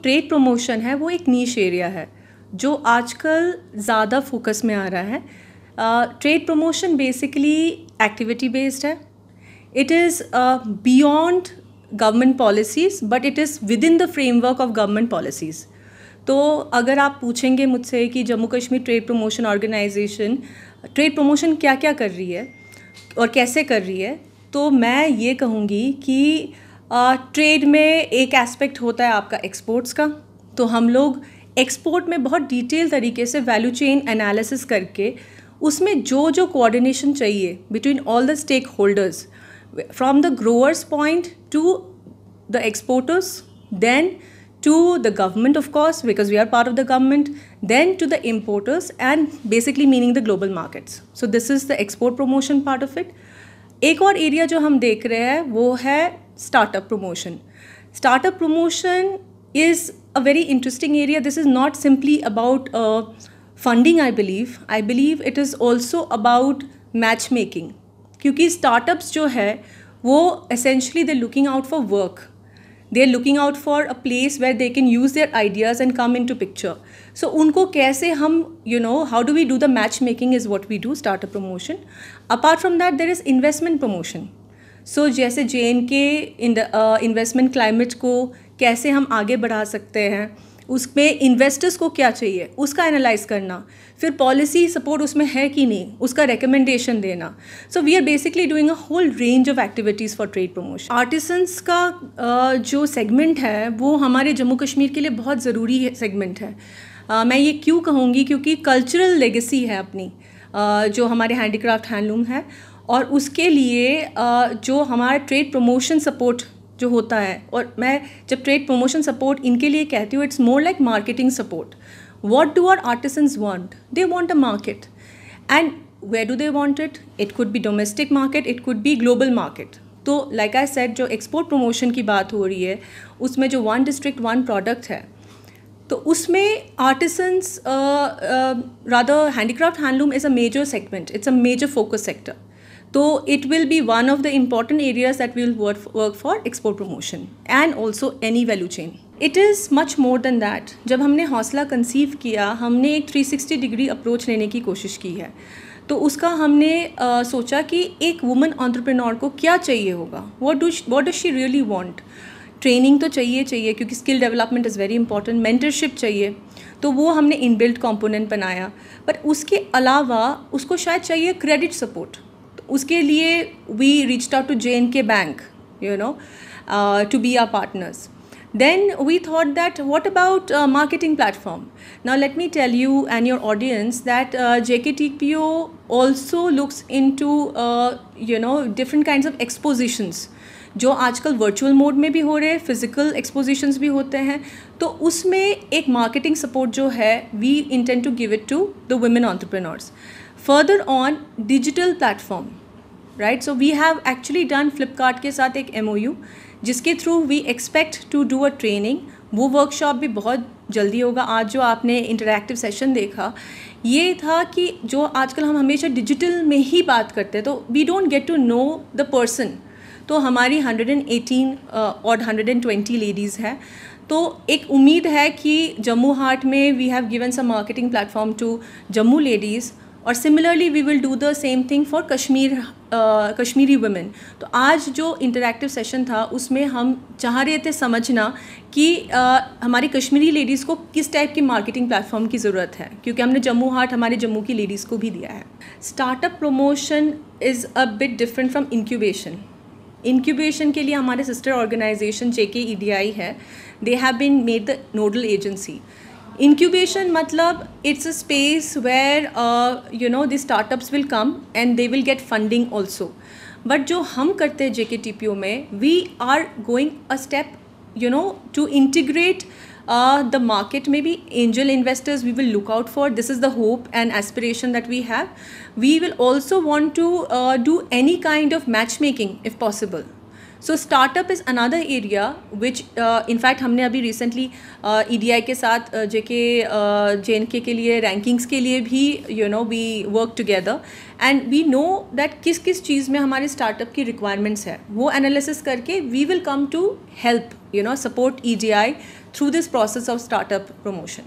Trade promotion है वो एक नीश एरिया है जो आजकल ज़्यादा फोकस में आ रहा है. Trade promotion basically activity based है. It is beyond government policies but it is within the framework of government policies. तो अगर आप पूछेंगे मुझसे कि Jammu Kashmir trade promotion organization trade promotion क्या क्या कर रही है और कैसे कर रही है, तो मैं ये कहूँगी कि ट्रेड में एक एस्पेक्ट होता है आपका एक्सपोर्ट्स का. तो हम लोग एक्सपोर्ट में बहुत डिटेल तरीके से वैल्यू चेन एनालिसिस करके उसमें जो जो कोऑर्डिनेशन चाहिए between all the stakeholders from the growers point to the exporters, then to the government of course because we are part of the government, then to the importers and basically meaning the global markets. So this is the export promotion part of it. एक और area जो हम देख रहे हैं वो है startup promotion. Startup promotion is a very interesting area. This is not simply about funding. I believe it is also about match making, क्योंकि स्टार्टअप्स जो है वो essentially they looking out for work. They are looking out for a place where they can use their ideas and come into picture. So उनको कैसे हम how do we do the matchmaking is what we do, startup promotion. Apart from that there is investment promotion. So जैसे JNK investment climate को कैसे हम आगे बढ़ा सकते हैं, उसमें इन्वेस्टर्स को क्या चाहिए उसका एनालाइज करना, फिर पॉलिसी सपोर्ट उसमें है कि नहीं उसका रिकमेंडेशन देना. So we are basically doing a whole range of activities for trade promotion. Artisans का जो सेगमेंट है वो हमारे जम्मू कश्मीर के लिए बहुत ज़रूरी सेगमेंट है. मैं ये क्यों कहूँगी, क्योंकि कल्चरल लेगेसी है अपनी जो हमारे हैंडीक्राफ्ट हैंडलूम है, और उसके लिए जो हमारा ट्रेड प्रमोशन सपोर्ट जो होता है, और मैं जब ट्रेड प्रमोशन सपोर्ट इनके लिए कहती हूँ it's more like marketing support. What do our artisans want? They want a market. And where do they want it? It could be domestic market, it could be global market. तो like I said जो export promotion की बात हो रही है उसमें जो one district one product है, तो उसमें artisans rather handicraft handloom is a major segment, it's a major focus sector. तो it will be one of the important areas that we will work for export promotion and also any value chain. It is much more than that. जब हमने हौसला conceive किया हमने एक 360 degree approach लेने की कोशिश की है. तो उसका हमने सोचा कि एक वुमन एंटरप्रेन्योर को क्या चाहिए होगा, what does she really want. Training तो चाहिए क्योंकि skill development is very important. Mentorship चाहिए, तो वो हमने इनबिल्ट कंपोनेंट बनाया. पर उसके अलावा उसको शायद चाहिए क्रेडिट सपोर्ट. उसके लिए we reached out to JNK Bank, to be our partners. Then we thought that what about marketing platform? Now let me tell you and your audience that JKTPO also looks into different kinds of expositions जो आजकल virtual mode में भी हो रहे हैं, physical एक्सपोजिशंस भी होते हैं. तो उसमें एक मार्केटिंग सपोर्ट जो है we intend to give it to the women entrepreneurs. Further on, digital platform, right? So we have actually done Flipkart के साथ एक MOU जिसके through we expect to do a training. वो वर्कशॉप भी बहुत जल्दी होगा. आज जो आपने इंटरैक्टिव सेशन देखा ये था कि जो आजकल हम हमेशा डिजिटल में ही बात करते हैं तो we don't get to know the person. तो हमारी 118 और 120 लेडीज़ हैं. तो एक उम्मीद है कि जम्मू हाट में we have given some marketing platform to Jammu ladies, और similarly we will do the same thing for Kashmiri women. तो आज जो इंटरैक्टिव सेशन था उसमें हम चाह रहे थे समझना कि हमारी कश्मीरी लेडीज़ को किस टाइप की मार्केटिंग प्लेटफॉर्म की ज़रूरत है, क्योंकि हमने जम्मू हाट हमारे जम्मू की लेडीज़ को भी दिया है. Startup promotion is a bit different from incubation. Incubation के लिए हमारे सिस्टर ऑर्गेनाइजेशन JKEDI है. They have been made the nodal agency. Incubation matlab it's a space where the startups will come and they will get funding also. But जो हम करते हैं JKTPO में we are going a step to integrate the market. Maybe angel investors we will look out for. This is the hope and aspiration that we have. We will also want to do any kind of matchmaking if possible. So startup is another area which in fact हमने अभी recently EDI के साथ JNK के लिए rankings के लिए भी we work together and we know that किस किस चीज़ में हमारे स्टार्टअप की रिक्वायरमेंट्स है, वो एनालिसिस करके we will come to help support EDI through this process of startup promotion.